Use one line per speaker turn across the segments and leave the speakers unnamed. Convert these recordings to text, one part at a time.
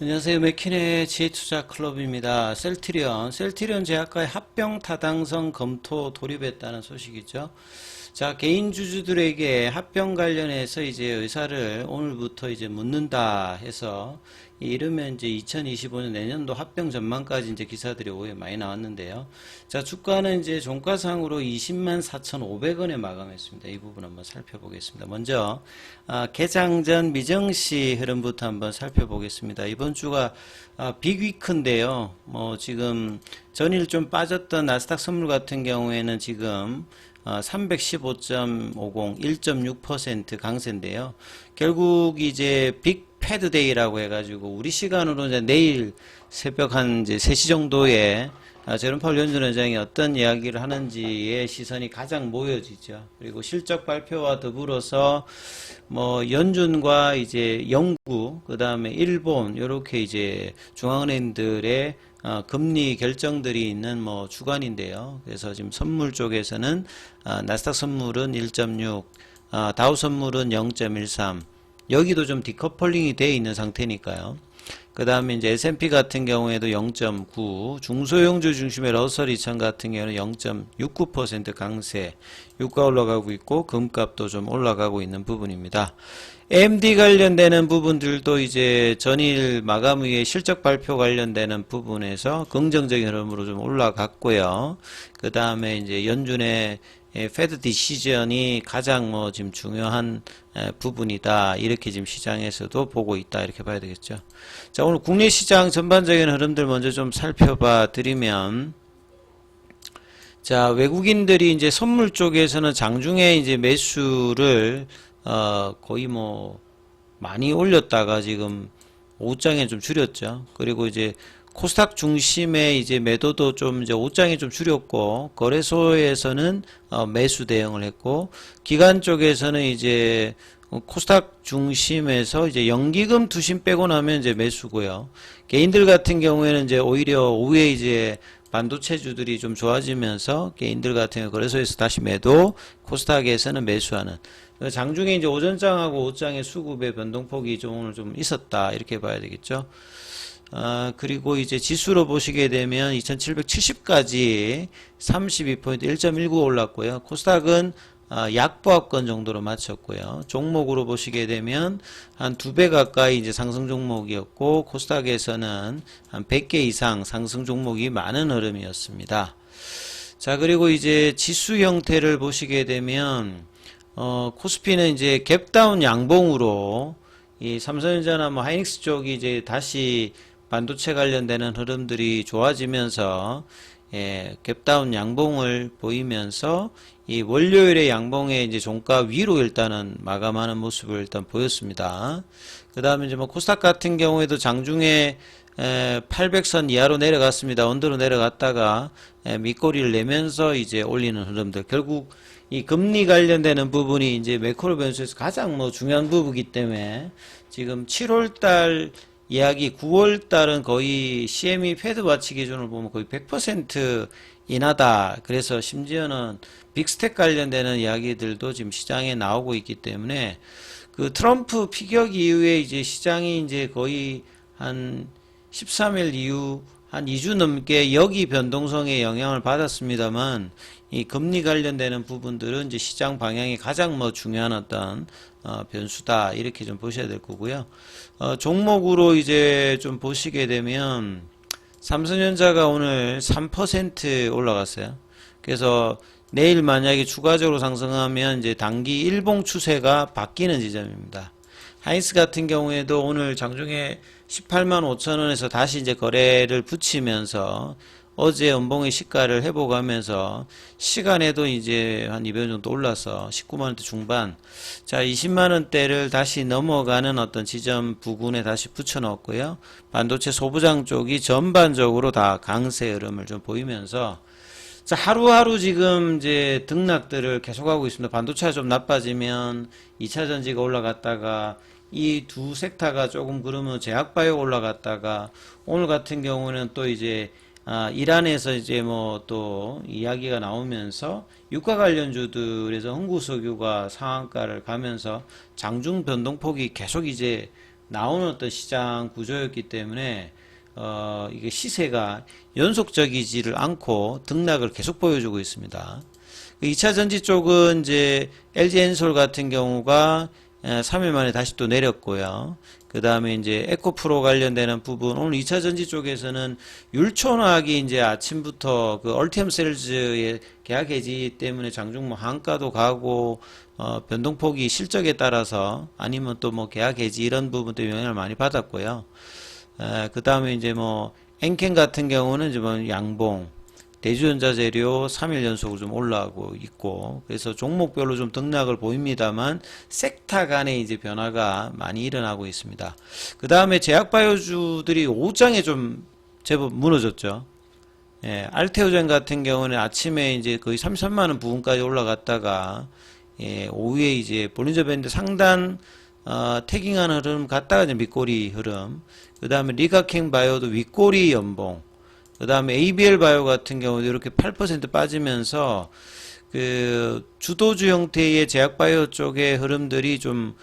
안녕하세요. 맥킨의 지혜투자클럽입니다. 셀트리온 제약과의 합병 타당성 검토 돌입했다는 소식이죠. 자, 개인 주주들에게 합병 관련해서 이제 의사를 오늘부터 이제 묻는다 해서 이르면 이제 2025년 내년도 합병 전망까지 이제 기사들이 오후에 많이 나왔는데요. 자, 주가는 이제 종가상으로 20만 4,500원에 마감했습니다. 이 부분 한번 살펴보겠습니다. 먼저 개장 전 미정시 흐름부터 한번 살펴보겠습니다. 이번 주가 빅위크인데요. 지금 전일 좀 빠졌던 나스닥 선물 같은 경우에는 지금 315.50, 1.6% 강세인데요. 결국 이제 빅 패드데이라고 해가지고 우리 시간으로 이제 내일 새벽 한 이제 3시 정도에 제롬 파월 연준 의장이 어떤 이야기를 하는지에 시선이 가장 모여지죠. 그리고 실적 발표와 더불어서 연준과 이제 영국, 그 다음에 일본, 요렇게 이제 중앙은행들의 금리 결정들이 있는 주간인데요. 그래서 지금 선물 쪽에서는 나스닥 선물은 1.6, 다우 선물은 0.13. 여기도 좀 디커플링이 되어 있는 상태니까요. 그 다음에 이제 S&P 같은 경우에도 0.9, 중소형주 중심의 러셀 2000 같은 경우는 0.69% 강세, 유가 올라가고 있고 금값도 좀 올라가고 있는 부분입니다. AMD 관련되는 부분들도 이제 전일 마감 후에 실적 발표 관련되는 부분에서 긍정적인 흐름으로 좀 올라갔고요. 그 다음에 이제 연준의 패드 디시전이 가장 지금 중요한 부분이다. 이렇게 지금 시장에서도 보고 있다. 이렇게 봐야 되겠죠. 자, 오늘 국내 시장 전반적인 흐름들 먼저 좀 살펴봐 드리면, 자, 외국인들이 이제 선물 쪽에서는 장중에 이제 매수를 거의 많이 올렸다가 지금 오후장에 좀 줄였죠. 그리고 이제 코스닥 중심의 이제 매도도 좀 이제 오후장에 좀 줄였고, 거래소에서는 매수 대응을 했고, 기관 쪽에서는 이제 코스닥 중심에서 이제 연기금 투심 빼고 나면 이제 매수고요. 개인들 같은 경우에는 이제 오히려 오후에 이제 반도체주들이 좀 좋아지면서 개인들 같은 경우 거래소에서 다시 매도, 코스닥에서는 매수하는. 장중에 이제 오전장하고 오후장의 수급의 변동폭이 좀 오늘 좀 있었다. 이렇게 봐야 되겠죠. 그리고 이제 지수로 보시게 되면 2770까지 32포인트 1.19 올랐고요. 코스닥은 약보합권 정도로 마쳤고요. 종목으로 보시게 되면 한 2배 가까이 이제 상승 종목이었고, 코스닥에서는 한 100개 이상 상승 종목이 많은 흐름이었습니다. 자, 그리고 이제 지수 형태를 보시게 되면, 코스피는 이제 갭다운 양봉으로 이 삼성전자나 하이닉스 쪽이 이제 다시 반도체 관련되는 흐름들이 좋아지면서 갭다운 양봉을 보이면서 이 월요일의 양봉의 이제 종가 위로 일단은 마감하는 모습을 일단 보였습니다. 그 다음에 이제 코스닥 같은 경우에도 장중에 800선 이하로 내려갔습니다. 언더로 내려갔다가 밑꼬리를 내면서 이제 올리는 흐름들. 결국 이 금리 관련되는 부분이 이제 매크로 변수에서 가장 중요한 부분이기 때문에 지금 7월달 이야기, 9월달은 거의 CME 패드 와치 기준으로 보면 거의 100% 인하다. 그래서 심지어는 빅스택 관련되는 이야기들도 지금 시장에 나오고 있기 때문에 그 트럼프 피격 이후에 이제 시장이 이제 거의 한 13일 이후 한 2주 넘게 여기 변동성에 영향을 받았습니다만, 이 금리 관련되는 부분들은 이제 시장 방향이 가장 중요한 어떤 변수다. 이렇게 좀 보셔야 될 거고요. 종목으로 이제 좀 보시게 되면 삼성전자가 오늘 3% 올라갔어요. 그래서 내일 만약에 추가적으로 상승하면 이제 단기 일봉 추세가 바뀌는 지점입니다. 하이닉스 같은 경우에도 오늘 장중에 18만 5천원에서 다시 이제 거래를 붙이면서 어제 연봉의 시가를 회복하면서 시간에도 이제 한 200원 정도 올라서 19만원대 중반, 자 20만원대를 다시 넘어가는 어떤 지점 부근에 다시 붙여 넣었고요. 반도체 소부장 쪽이 전반적으로 다 강세 흐름을 좀 보이면서, 자 하루하루 지금 이제 등락들을 계속하고 있습니다. 반도체가 좀 나빠지면 2차 전지가 올라갔다가 이 두 섹터가 조금 그러면 제약바이오 올라갔다가, 오늘 같은 경우는 또 이제 이란에서 이제 또 이야기가 나오면서 유가 관련주들에서 흥구석유가 상한가를 가면서 장중 변동폭이 계속 이제 나오는 어떤 시장 구조였기 때문에 이게 시세가 연속적이지를 않고 등락을 계속 보여주고 있습니다. 2차 전지 쪽은 이제 LG엔솔 같은 경우가 3일 만에 다시 또 내렸고요. 그 다음에 이제 에코프로 관련되는 부분, 오늘 2차 전지 쪽에서는 율촌화학이 이제 아침부터 그 얼티엄 셀즈의 계약 해지 때문에 장중 뭐 한가도 가고, 변동폭이 실적에 따라서 아니면 또 뭐 계약 해지 이런 부분도 영향을 많이 받았고요. 그 다음에 이제 뭐 엔켄 같은 경우는 이제 뭐 양봉, 대주전자재료 3일 연속으로 좀 올라가고 있고, 그래서 종목별로 좀 등락을 보입니다만 섹터 간에 이제 변화가 많이 일어나고 있습니다. 그 다음에 제약바이오주들이 오후장에 좀 제법 무너졌죠. 예, 알테오젠 같은 경우는 아침에 이제 거의 33만원 부근까지 올라갔다가, 예, 오후에 이제 볼린저 밴드 상단 태깅하는 흐름 갔다가 이제 밑꼬리 흐름, 그 다음에 리가캥 바이오도 윗꼬리 연봉, 그 다음에 ABL 바이오 같은 경우도 이렇게 8% 빠지면서 그 주도주 형태의 제약 바이오 쪽의 흐름들이 좀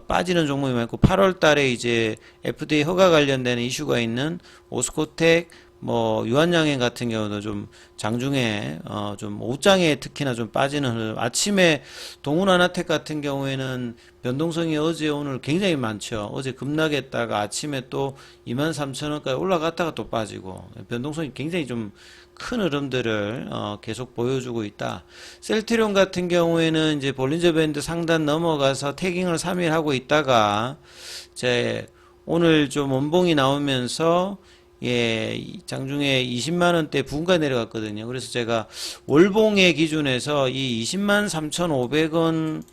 빠지는 종목이 많고, 8월 달에 이제 FDA 허가 관련되는 이슈가 있는 오스코텍, 뭐 유한양행 같은 경우도 좀 장중에 좀 오후장에 특히나 좀 빠지는 흐름. 아침에 동훈하나텍 같은 경우에는 변동성이 어제 오늘 굉장히 많죠. 어제 급락했다가 아침에 또 23,000원까지 올라갔다가 또 빠지고, 변동성이 굉장히 좀 큰 흐름들을 계속 보여주고 있다. 셀트리온 같은 경우에는 이제 볼린저 밴드 상단 넘어가서 태깅을 3일 하고 있다가 제 오늘 좀 원봉이 나오면서, 예, 장중에 20만원대 부근까지 내려갔거든요. 그래서 제가 월봉의 기준에서 이 203,500원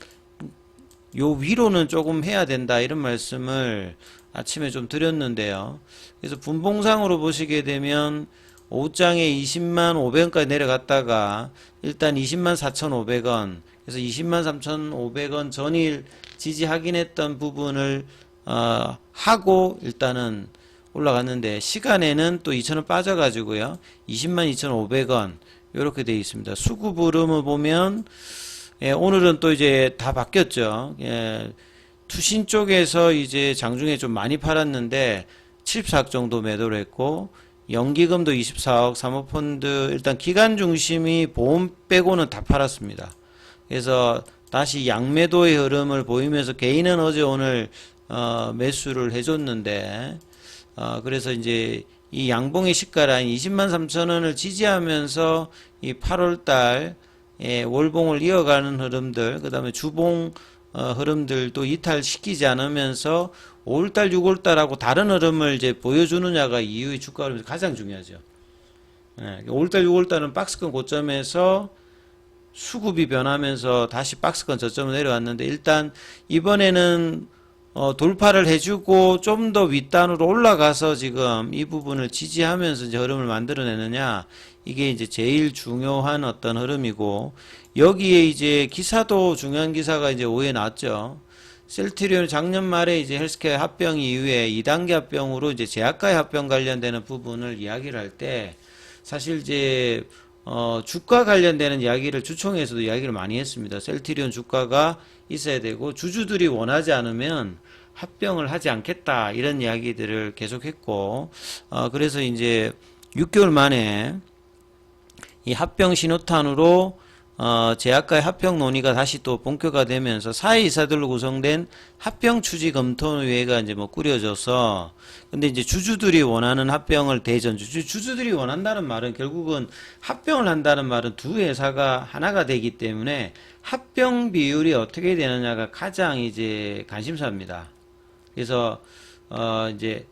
요 위로는 조금 해야 된다 이런 말씀을 아침에 좀 드렸는데요. 그래서 분봉상으로 보시게 되면 오후장에 20만 500원까지 내려갔다가 일단 20만 4,500원, 그래서 20만 3,500원 전일 지지 확인했던 부분을 하고 일단은 올라갔는데, 시간에는 또 2,000원 빠져가지고요, 20만 2,500원 이렇게 되어 있습니다. 수급 흐름을 보면, 예, 오늘은 또 이제 다 바뀌었죠. 예, 투신 쪽에서 이제 장중에 좀 많이 팔았는데 74억 정도 매도를 했고, 연기금도 24억, 사모펀드 일단 기관 중심이 보험 빼고는 다 팔았습니다. 그래서 다시 양매도의 흐름을 보이면서 개인은 어제 오늘 매수를 해줬는데, 그래서 이제 이 양봉의 시가라인 20만 3천원을 지지하면서 이 8월달 월봉을 이어가는 흐름들, 그 다음에 주봉 흐름들도 이탈시키지 않으면서 5월달, 6월달하고 다른 흐름을 이제 보여주느냐가 이후의 주가 흐름에서 가장 중요하죠. 5월달, 6월달은 박스권 고점에서 수급이 변하면서 다시 박스권 저점을 내려왔는데, 일단 이번에는 돌파를 해주고 좀 더 윗단으로 올라가서 지금 이 부분을 지지하면서 이제 흐름을 만들어내느냐, 이게 이제 제일 중요한 어떤 흐름이고, 여기에 이제 기사도 중요한 기사가 이제 오후에 나왔죠. 셀트리온 작년 말에 이제 헬스케어 합병 이후에 2단계 합병으로 이제 제약과의 합병 관련되는 부분을 이야기를 할 때, 사실 이제 주가 관련되는 이야기를 주총에서도 이야기를 많이 했습니다. 셀트리온 주가가 있어야 되고 주주들이 원하지 않으면 합병을 하지 않겠다 이런 이야기들을 계속했고, 그래서 이제 6개월 만에 이 합병 신호탄으로 제약과의 합병 논의가 다시 또 본격화되면서 사회이사들로 구성된 합병 추지 검토회가 이제 뭐 꾸려져서, 근데 이제 주주들이 원하는 합병을 주주들이 원한다는 말은 결국은 합병을 한다는 말은 두 회사가 하나가 되기 때문에 합병 비율이 어떻게 되느냐가 가장 이제 관심사입니다. 그래서 이제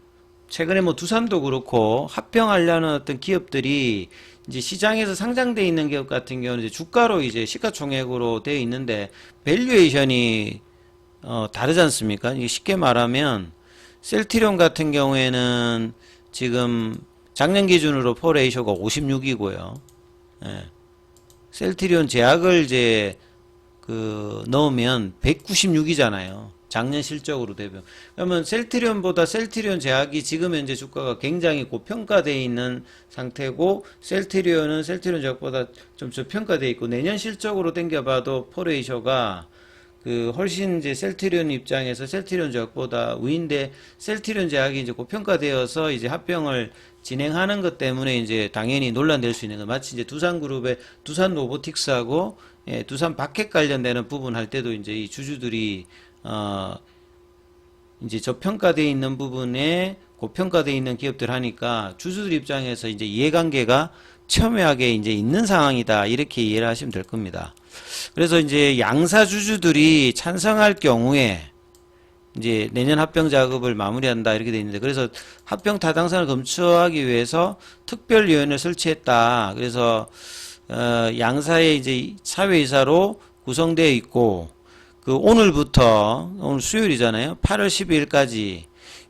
최근에 뭐 두산도 그렇고 합병하려는 어떤 기업들이 이제 시장에서 상장돼 있는 기업 같은 경우는 이제 주가로 이제 시가총액으로 되어 있는데 밸류에이션이 다르지 않습니까? 이게 쉽게 말하면 셀트리온 같은 경우에는 지금 작년 기준으로 포 레이쇼가 56이고요. 예. 셀트리온 제약을 이제 넣으면 196이잖아요. 작년 실적으로 대변. 그러면 셀트리온보다 셀트리온 제약이 지금 현재 주가가 굉장히 고평가되어 있는 상태고, 셀트리온 제약보다 좀 저평가되어 있고, 내년 실적으로 당겨봐도 포레이쇼가 그 훨씬 이제 셀트리온 입장에서 셀트리온 제약보다 우인데 셀트리온 제약이 이제 고평가되어서 이제 합병을 진행하는 것 때문에 이제 당연히 논란될 수 있는 거 마치 이제 두산그룹의 두산 로보틱스하고 예, 두산 바켓 관련되는 부분 할 때도 이제 이 주주들이 이제 저평가되어 있는 부분에 고평가되어 있는 기업들 하니까 주주들 입장에서 이제 이해관계가 첨예하게 이제 있는 상황이다 이렇게 이해를 하시면 될 겁니다. 그래서 이제 양사 주주들이 찬성할 경우에 이제 내년 합병 작업을 마무리한다 이렇게 돼 있는데 그래서 합병 타당성을 검토하기 위해서 특별위원회를 설치했다. 그래서 양사의 이제 사회이사로 구성되어 있고 그 오늘부터 오늘 수요일이잖아요. 8월 12일까지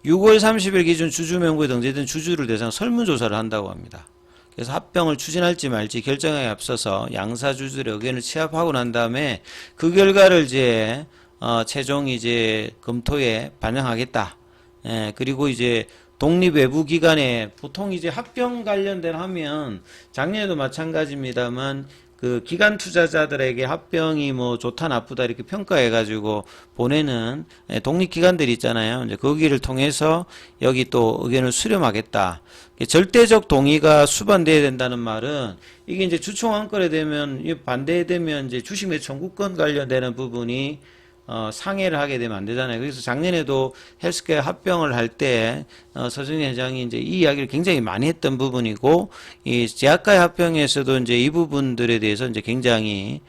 6월 30일 기준 주주 명부에 등재된 주주를 대상 설문조사를 한다고 합니다. 그래서 합병을 추진할지 말지 결정에 앞서서 양사 주주들의 의견을 취합하고 난 다음에 그 결과를 이제 최종 이제 검토에 반영하겠다. 예, 그리고 이제 독립 외부 기관에 보통 이제 합병 관련된 하면 작년에도 마찬가지입니다만 그 기관 투자자들에게 합병이 뭐 좋다 나쁘다 이렇게 평가해 가지고 보내는 독립 기관들이 있잖아요. 이제 거기를 통해서 여기 또 의견을 수렴하겠다. 절대적 동의가 수반돼야 된다는 말은 이게 이제 주총 안건에 되면 반대되면 이제 주식 매 청구권 관련되는 부분이 상해를 하게 되면 안 되잖아요. 그래서 작년에도 헬스케어 합병을 할 때 서정희 회장이 이제 이 이야기를 굉장히 많이 했던 부분이고 이 제약과의 합병에서도 이제 이 부분들에 대해서 이제 굉장히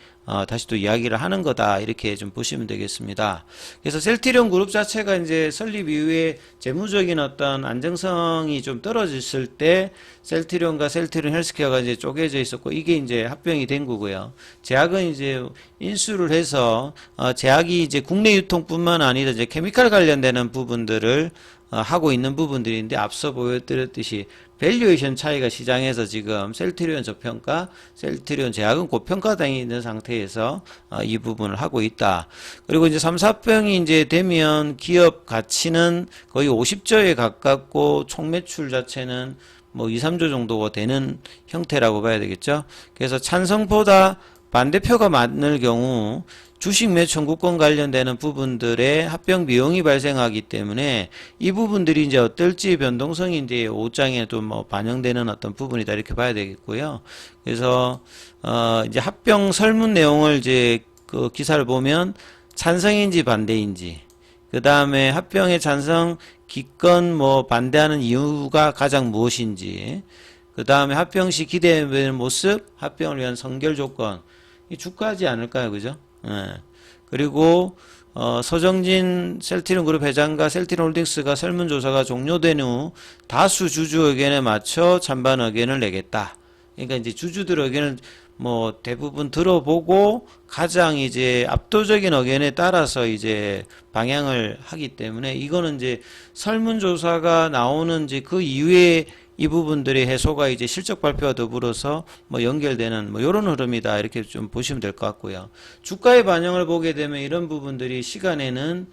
다시 또 이야기를 하는 거다 이렇게 좀 보시면 되겠습니다. 그래서 셀트리온 그룹 자체가 이제 설립 이후에 재무적인 어떤 안정성이 좀 떨어졌을 때 셀트리온과 셀트리온 헬스케어가 이제 쪼개져 있었고 이게 이제 합병이 된 거고요. 제약은 이제 인수를 해서 제약이 이제 국내 유통뿐만 아니라 이제 케미칼 관련되는 부분들을 하고 있는 부분들인데 앞서 보여드렸듯이 밸류에이션 차이가 시장에서 지금 셀트리온 저평가, 셀트리온 제약은 고평가당해 있는 상태에서 이 부분을 하고 있다. 그리고 이제 3, 4병이 이제 되면 기업 가치는 거의 50조에 가깝고 총 매출 자체는 뭐 2, 3조 정도가 되는 형태라고 봐야 되겠죠. 그래서 찬성보다 반대표가 많을 경우 주식 매 청구권 관련되는 부분들의 합병 비용이 발생하기 때문에 이 부분들이 이제 어떨지 변동성이 이제 5장에도 뭐 반영되는 어떤 부분이다 이렇게 봐야 되겠고요. 그래서 이제 합병 설문 내용을 이제 그 기사를 보면 찬성인지 반대인지 그 다음에 합병의 찬성 기권 뭐 반대하는 이유가 가장 무엇인지 그 다음에 합병 시 기대되는 모습 합병을 위한 선결 조건 이 주가하지 않을까요, 그죠? 예. 그리고 서정진 셀트리온 그룹 회장과 셀트리온 홀딩스가 설문조사가 종료된 후 다수 주주 의견에 맞춰 찬반 의견을 내겠다. 그러니까 이제 주주들 의견을 뭐 대부분 들어보고 가장 이제 압도적인 의견에 따라서 이제 방향을 하기 때문에 이거는 이제 설문조사가 나오는 이제 그 이후에 이 부분들의 해소가 이제 실적 발표와 더불어서 뭐 연결되는 뭐 이런 흐름이다 이렇게 좀 보시면 될 것 같고요. 주가의 반영을 보게 되면 이런 부분들이 시간에는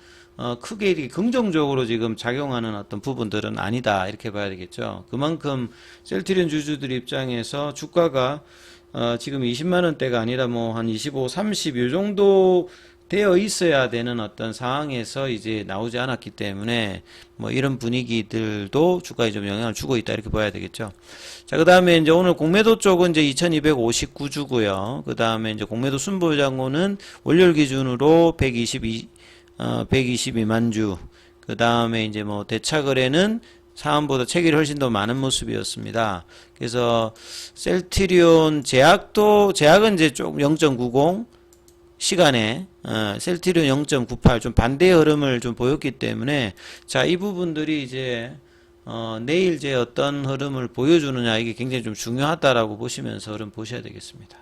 크게 이렇게 긍정적으로 지금 작용하는 어떤 부분들은 아니다 이렇게 봐야 되겠죠. 그만큼 셀트리온 주주들 입장에서 주가가 지금 20만 원대가 아니라 뭐 한 25, 30 요 정도 되어 있어야 되는 어떤 상황에서 이제 나오지 않았기 때문에 뭐 이런 분위기들도 주가에 좀 영향을 주고 있다 이렇게 봐야 되겠죠. 자, 그 다음에 이제 오늘 공매도 쪽은 이제 2259주고요. 그 다음에 이제 공매도 순보장고는 월요일 기준으로 122만 주. 그 다음에 이제 뭐 대차 거래는 상한보다 체결이 훨씬 더 많은 모습이었습니다. 그래서 셀트리온 제약은 이제 좀 0.90 시간에 셀트리온 0.98 좀 반대의 흐름을 좀 보였기 때문에 자, 이 부분들이 이제 내일 이제 어떤 흐름을 보여주느냐 이게 굉장히 좀 중요하다라고 보시면서 흐름 보셔야 되겠습니다.